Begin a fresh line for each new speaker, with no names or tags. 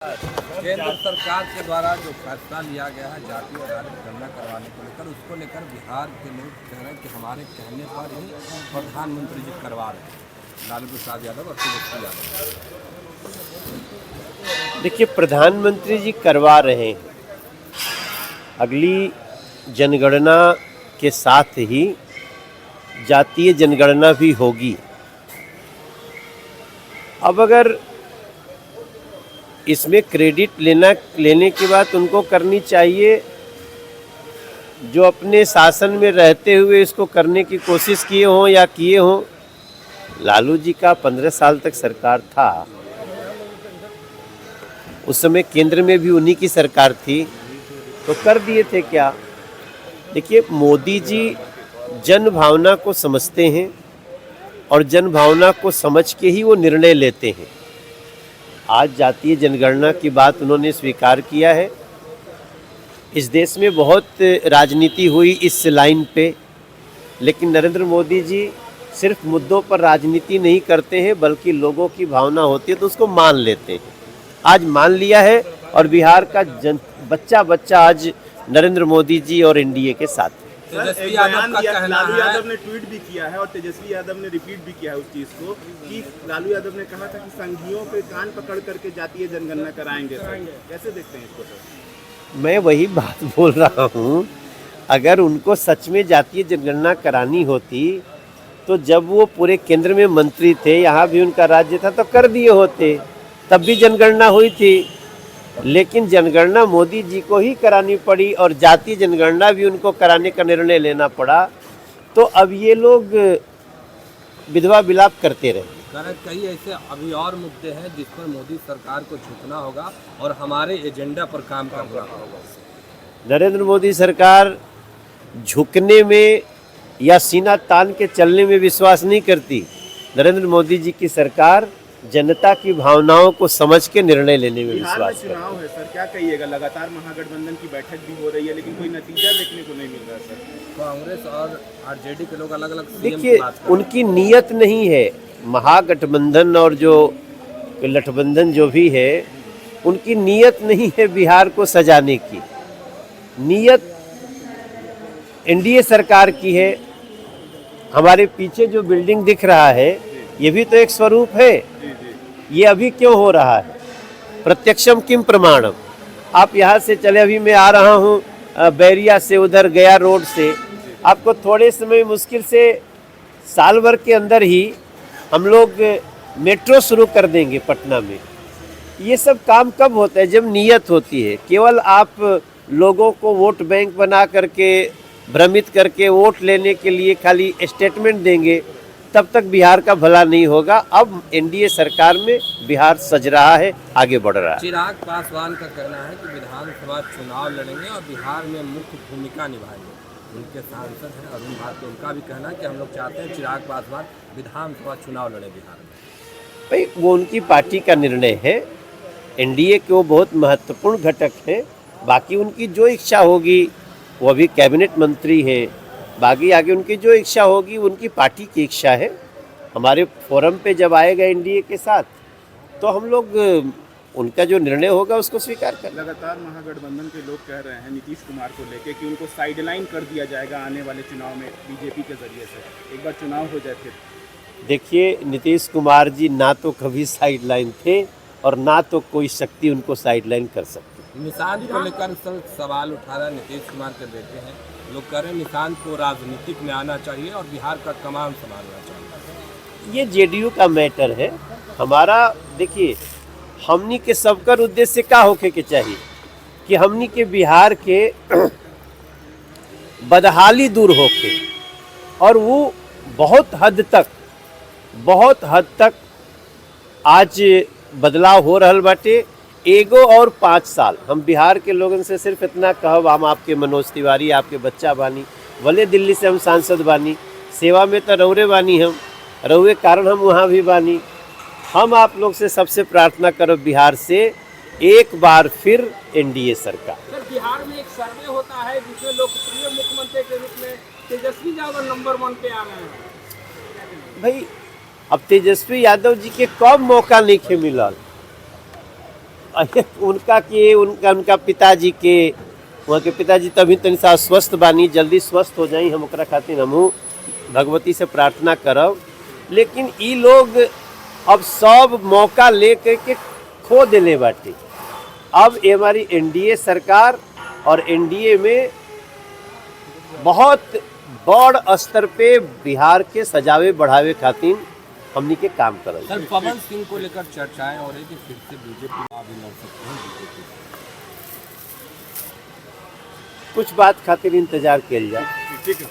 केंद्र सरकार के द्वारा जो फैसला लिया गया है जाति आधारित गणना करवाने को लेकर, उसको लेकर बिहार के लोग कह रहे हैं कि हमारे कहने पर ही प्रधानमंत्री जी करवा रहे हैं, लालू प्रसाद यादव और तेजस्वी यादव।
देखिए, प्रधानमंत्री जी करवा रहे हैं, अगली जनगणना के साथ ही जातीय जनगणना भी होगी। अब अगर इसमें क्रेडिट लेने की बात उनको करनी चाहिए जो अपने शासन में रहते हुए इसको करने की कोशिश किए हों या किए हों। लालू जी का 15 साल तक सरकार था, उस समय केंद्र में भी उन्हीं की सरकार थी, तो कर दिए थे क्या। देखिए, मोदी जी जन भावना को समझते हैं और जन भावना को समझ के ही वो निर्णय लेते हैं। आज जातीय जनगणना की बात उन्होंने स्वीकार किया है। इस देश में बहुत राजनीति हुई इस लाइन पे, लेकिन नरेंद्र मोदी जी सिर्फ मुद्दों पर राजनीति नहीं करते हैं, बल्कि लोगों की भावना होती है तो उसको मान लेते हैं। आज मान लिया है और बिहार का बच्चा बच्चा आज नरेंद्र मोदी जी और एनडीए के साथ है।
तेजस्वी यादव का कहना
लालू
है,
यादव ने ट्वीट भी किया है और तेजस्वी यादव ने रिपीट भी किया है उस चीज को कि लालू यादव ने कहा था कि संघियों के कान पकड़ करके जातीय जनगणना कराएंगे। सर, कैसे देखते हैं इसको? सर,
मैं वही बात बोल रहा हूँ, अगर उनको सच में जातीय जनगणना करानी होती तो जब वो पूरे केंद्र में मंत्री थे, यहाँ भी उनका राज्य था, तो कर दिए होते, तब भी जनगणना हुई थी। लेकिन जनगणना मोदी जी को ही करानी पड़ी और जातीय जनगणना भी उनको कराने का निर्णय लेना पड़ा, तो अब ये लोग विधवा विलाप करते रहे।
कई ऐसे अभी और मुद्दे हैं जिस पर मोदी सरकार को झुकना होगा और हमारे एजेंडा पर काम करना होगा।
नरेंद्र मोदी सरकार झुकने में या सीना तान के चलने में विश्वास नहीं करती। नरेंद्र मोदी जी की सरकार जनता की भावनाओं को समझ के निर्णय लेने में
बिहार में
विश्वास करती है।
चुनाव है सर, क्या कहिएगा? लगातार महागठबंधन की बैठक भी हो रही है, लेकिन कोई नतीजा देखने को नहीं मिल रहा। सर,
कांग्रेस और आरजेडी के लोग अलग अलग
देखिए, उनकी नीयत नहीं है। महागठबंधन और जो गठबंधन जो भी है, उनकी नीयत नहीं है बिहार को सजाने की। नीयत एनडीए सरकार की है। हमारे पीछे जो बिल्डिंग दिख रहा है, ये भी तो एक स्वरूप है। ये अभी क्यों हो रहा है? प्रत्यक्षम किम प्रमाणम। आप यहाँ से चले, अभी मैं आ रहा हूँ बैरिया से, उधर गया रोड से, आपको थोड़े समय मुश्किल से साल भर के अंदर ही हम लोग मेट्रो शुरू कर देंगे पटना में। ये सब काम कब होता है? जब नीयत होती है। केवल आप लोगों को वोट बैंक बना करके भ्रमित करके वोट लेने के लिए खाली स्टेटमेंट देंगे, तब तक बिहार का भला नहीं होगा। अब एनडीए सरकार में बिहार सज रहा है, आगे बढ़ रहा है।
चिराग पासवान का कहना है कि विधानसभा चुनाव लड़ेंगे और बिहार में मुख्य भूमिका निभाएंगे। उनके सांसद हैं अरुण भारती, उनका भी कहना है कि हम लोग चाहते हैं चिराग पासवान विधानसभा चुनाव लड़े बिहार में।
भाई, वो उनकी पार्टी का निर्णय है। एनडीए के वो बहुत महत्वपूर्ण घटक है। बाकी उनकी जो इच्छा होगी, वो अभी कैबिनेट मंत्री है, बाकी आगे उनकी जो इच्छा होगी उनकी पार्टी की इच्छा है। हमारे फोरम पे जब आएगा एनडीए के साथ, तो हम लोग उनका जो निर्णय होगा उसको स्वीकार करें।
लगातार महागठबंधन के लोग कह रहे हैं नीतीश कुमार को लेके कि उनको साइडलाइन कर दिया जाएगा आने वाले चुनाव में बीजेपी के जरिए से। एक बार चुनाव हो जाए फिर।
देखिए, नीतीश कुमार जी ना तो कभी साइडलाइन थे और ना तो कोई शक्ति उनको साइडलाइन कर सकती।
निशांत को लेकर सवाल उठा रहा नीतीश कुमार के बेटे हैं, लोग कह रहे हैं निशांत को राजनीतिक में आना चाहिए और बिहार का कमान संभालना चाहिए।
ये जेडीयू का मैटर है। हमारा देखिए, हमनी के सबकर उद्देश्य क्या होके के चाहिए कि हमनी के बिहार के बदहाली दूर होके, और वो बहुत हद तक आज बदलाव हो रहल बाटे। एगो और 5 साल हम बिहार के लोगन से सिर्फ इतना कहब, हम आपके मनोज तिवारी आपके बच्चा बानी, भले दिल्ली से हम सांसद बानी, सेवा में तो रौरे बानी, हम रौरे कारण हम वहाँ भी बानी। हम आप लोग से सबसे प्रार्थना करो बिहार से एक बार फिर एनडीए सरकार।
सर, बिहार में एक सर्वे होता है जिसमें लोकप्रिय मुख्यमंत्री के रूप में तेजस्वी यादव नंबर 1 पे आ रहे हैं।
भाई, अब तेजस्वी यादव जी के कब मौका नहीं मिलल। उनका के उनका पिताजी के वहाँ के पिताजी तभी तनि सा स्वस्थ बानी, जल्दी स्वस्थ हो जाई, हम ओकरा खातिर हमहूँ भगवती से प्रार्थना करब। लेकिन ई लोग अब सब मौका ले के खो देले बाटे। अब ये हमारी एनडीए सरकार और एनडीए में बहुत बड़ स्तर पे बिहार के सजावे बढ़ावे खातिर हमनी के काम करल।
सर, पवन सिंह को लेकर चर्चाएं हो रही कि फिर से बीजेपी में अभी लड़ सकते हैं बीजेपी।
कुछ बात खातिर इंतजार किया जाए।
ठीक है।